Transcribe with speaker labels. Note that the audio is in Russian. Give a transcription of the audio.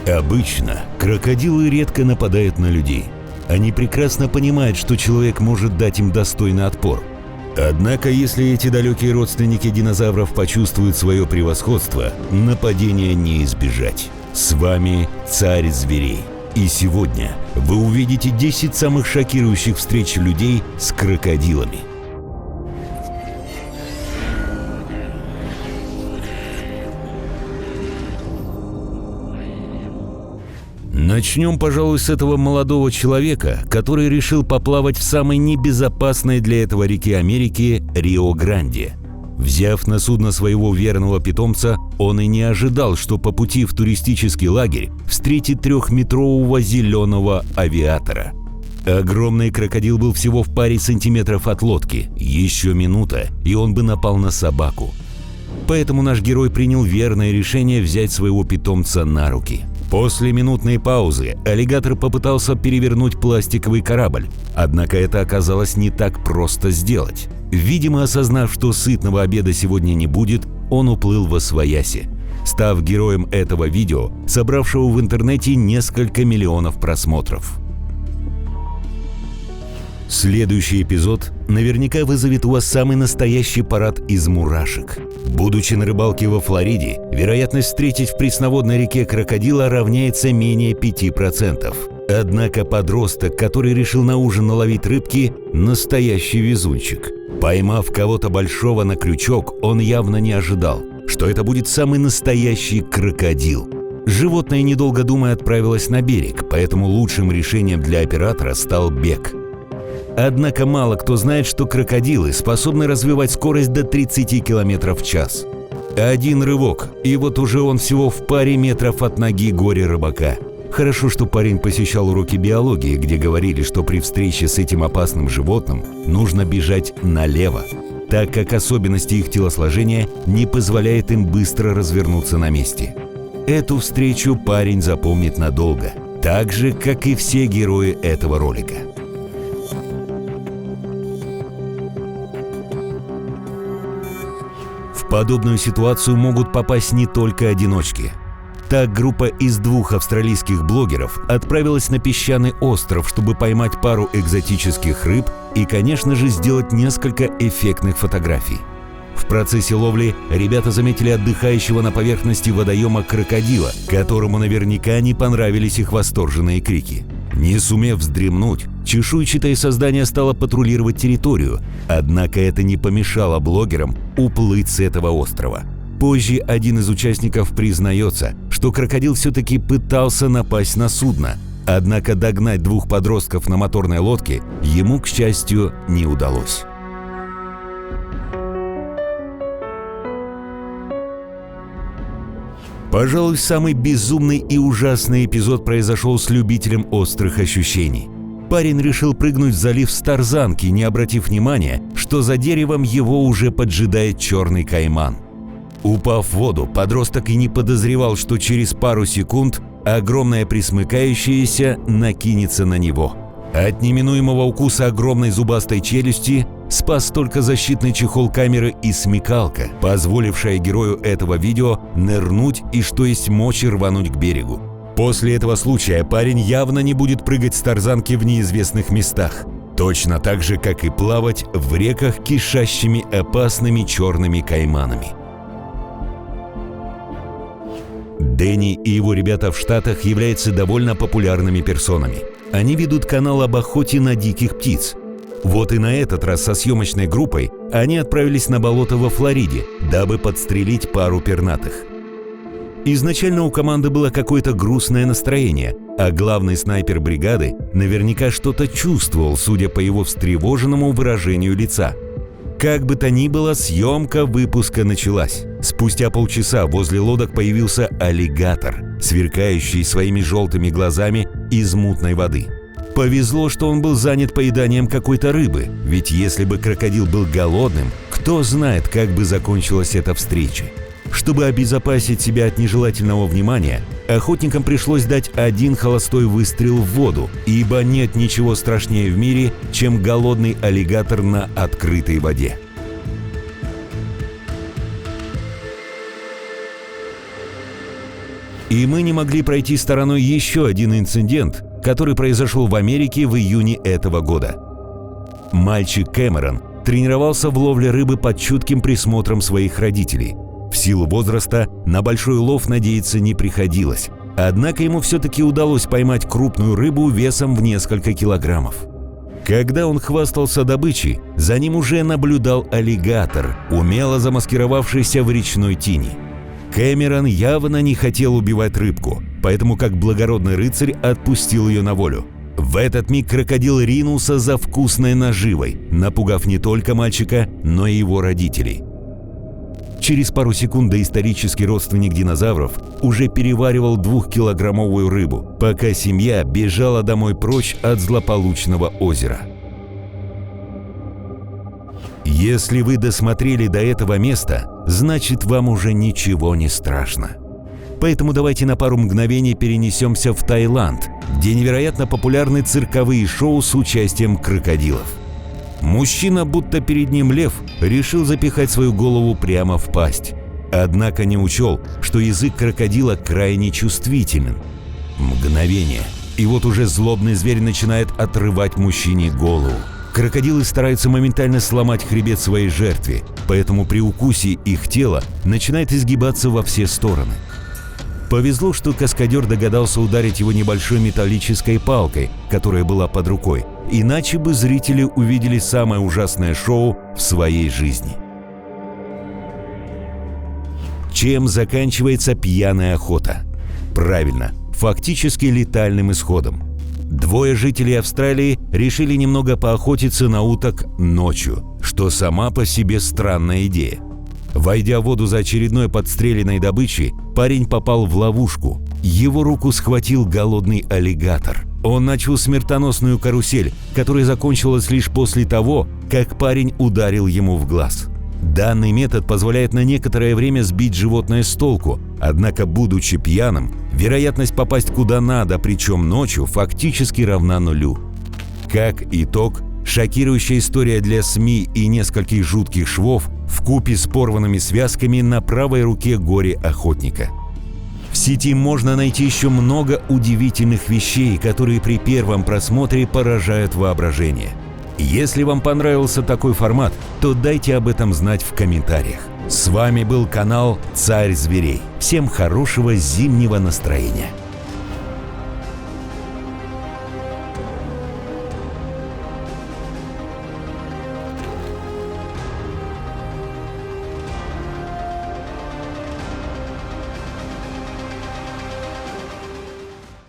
Speaker 1: Обычно крокодилы редко нападают на людей. Они прекрасно понимают, что человек может дать им достойный отпор. Однако, если эти далекие родственники динозавров почувствуют свое превосходство, нападения не избежать. С вами Царь Зверей. И сегодня вы увидите 10 самых шокирующих встреч людей с крокодилами. Начнем, пожалуй, с этого молодого человека, который решил поплавать в самой небезопасной для этого реке Америки Рио-Гранде. Взяв на судно своего верного питомца, он и не ожидал, что по пути в туристический лагерь встретит трехметрового зеленого авиатора. Огромный крокодил был всего в паре сантиметров от лодки. Еще минута, и он бы напал на собаку. Поэтому наш герой принял верное решение взять своего питомца на руки. После минутной паузы аллигатор попытался перевернуть пластиковый корабль, однако это оказалось не так просто сделать. Видимо, осознав, что сытного обеда сегодня не будет, он уплыл восвояси, став героем этого видео, собравшего в интернете несколько миллионов просмотров. Следующий эпизод наверняка вызовет у вас самый настоящий парад из мурашек. Будучи на рыбалке во Флориде, вероятность встретить в пресноводной реке крокодила равняется менее 5%. Однако подросток, который решил на ужин наловить рыбки, настоящий везунчик. Поймав кого-то большого на крючок, он явно не ожидал, что это будет самый настоящий крокодил. Животное, недолго думая, отправилось на берег, поэтому лучшим решением для оператора стал бег. Однако мало кто знает, что крокодилы способны развивать скорость до 30 км в час. Один рывок, и вот уже он всего в паре метров от ноги горе-рыбака. Хорошо, что парень посещал уроки биологии, где говорили, что при встрече с этим опасным животным нужно бежать налево, так как особенности их телосложения не позволяют им быстро развернуться на месте. Эту встречу парень запомнит надолго, так же, как и все герои этого ролика. В подобную ситуацию могут попасть не только одиночки. Так, группа из 2 австралийских блогеров отправилась на песчаный остров, чтобы поймать пару экзотических рыб и, конечно же, сделать несколько эффектных фотографий. В процессе ловли ребята заметили отдыхающего на поверхности водоема крокодила, которому наверняка не понравились их восторженные крики. Не сумев вздремнуть, чешуйчатое создание стало патрулировать территорию, однако это не помешало блогерам уплыть с этого острова. Позже один из участников признается, что крокодил все-таки пытался напасть на судно, однако догнать 2 подростков на моторной лодке ему, к счастью, не удалось. Пожалуй, самый безумный и ужасный эпизод произошел с любителем острых ощущений. Парень решил прыгнуть в залив с тарзанки, не обратив внимания, что за деревом его уже поджидает черный кайман. Упав в воду, подросток и не подозревал, что через пару секунд огромное пресмыкающееся накинется на него. От неминуемого укуса огромной зубастой челюсти спас только защитный чехол камеры и смекалка, позволившая герою этого видео нырнуть и что есть мочи рвануть к берегу. После этого случая парень явно не будет прыгать с тарзанки в неизвестных местах, точно так же, как и плавать в реках, кишащими опасными черными кайманами. Дэнни и его ребята в Штатах являются довольно популярными персонами. Они ведут канал об охоте на диких птиц. Вот и на этот раз со съемочной группой они отправились на болото во Флориде, дабы подстрелить пару пернатых. Изначально у команды было какое-то грустное настроение, а главный снайпер бригады наверняка что-то чувствовал, судя по его встревоженному выражению лица. Как бы то ни было, съемка выпуска началась. Спустя полчаса возле лодок появился аллигатор, сверкающий своими желтыми глазами из мутной воды. Повезло, что он был занят поеданием какой-то рыбы, ведь если бы крокодил был голодным, кто знает, как бы закончилась эта встреча. Чтобы обезопасить себя от нежелательного внимания, охотникам пришлось дать один холостой выстрел в воду, ибо нет ничего страшнее в мире, чем голодный аллигатор на открытой воде. И мы не могли пройти стороной еще один инцидент, который произошел в Америке в июне этого года. Мальчик Кэмерон тренировался в ловле рыбы под чутким присмотром своих родителей. В силу возраста на большой улов надеяться не приходилось. Однако ему все-таки удалось поймать крупную рыбу весом в несколько килограммов. Когда он хвастался добычей, за ним уже наблюдал аллигатор, умело замаскировавшийся в речной тени. Кэмерон явно не хотел убивать рыбку, поэтому как благородный рыцарь отпустил ее на волю. В этот миг крокодил ринулся за вкусной наживой, напугав не только мальчика, но и его родителей. Через пару секунд доисторический родственник динозавров уже переваривал 2-килограммовую рыбу, пока семья бежала домой прочь от злополучного озера. Если вы досмотрели до этого места, значит, вам уже ничего не страшно. Поэтому давайте на пару мгновений перенесемся в Таиланд, где невероятно популярны цирковые шоу с участием крокодилов. Мужчина, будто перед ним лев, решил запихать свою голову прямо в пасть. Однако не учел, что язык крокодила крайне чувствителен. Мгновение, и вот уже злобный зверь начинает отрывать мужчине голову. Крокодилы стараются моментально сломать хребет своей жертве, поэтому при укусе их тело начинает изгибаться во все стороны. Повезло, что каскадер догадался ударить его небольшой металлической палкой, которая была под рукой, иначе бы зрители увидели самое ужасное шоу в своей жизни. Чем заканчивается пьяная охота? Правильно, фактически летальным исходом. Двое жителей Австралии решили немного поохотиться на уток ночью, что сама по себе странная идея. Войдя в воду за очередной подстреленной добычей, парень попал в ловушку. Его руку схватил голодный аллигатор. Он начал смертоносную карусель, которая закончилась лишь после того, как парень ударил ему в глаз. Данный метод позволяет на некоторое время сбить животное с толку, однако, будучи пьяным, вероятность попасть куда надо, причем ночью, фактически равна нулю. Как итог, шокирующая история для СМИ и нескольких жутких швов вкупе с порванными связками на правой руке горе-охотника. В сети можно найти еще много удивительных вещей, которые при первом просмотре поражают воображение. Если вам понравился такой формат, то дайте об этом знать в комментариях. С вами был канал Царь Зверей. Всем хорошего зимнего настроения.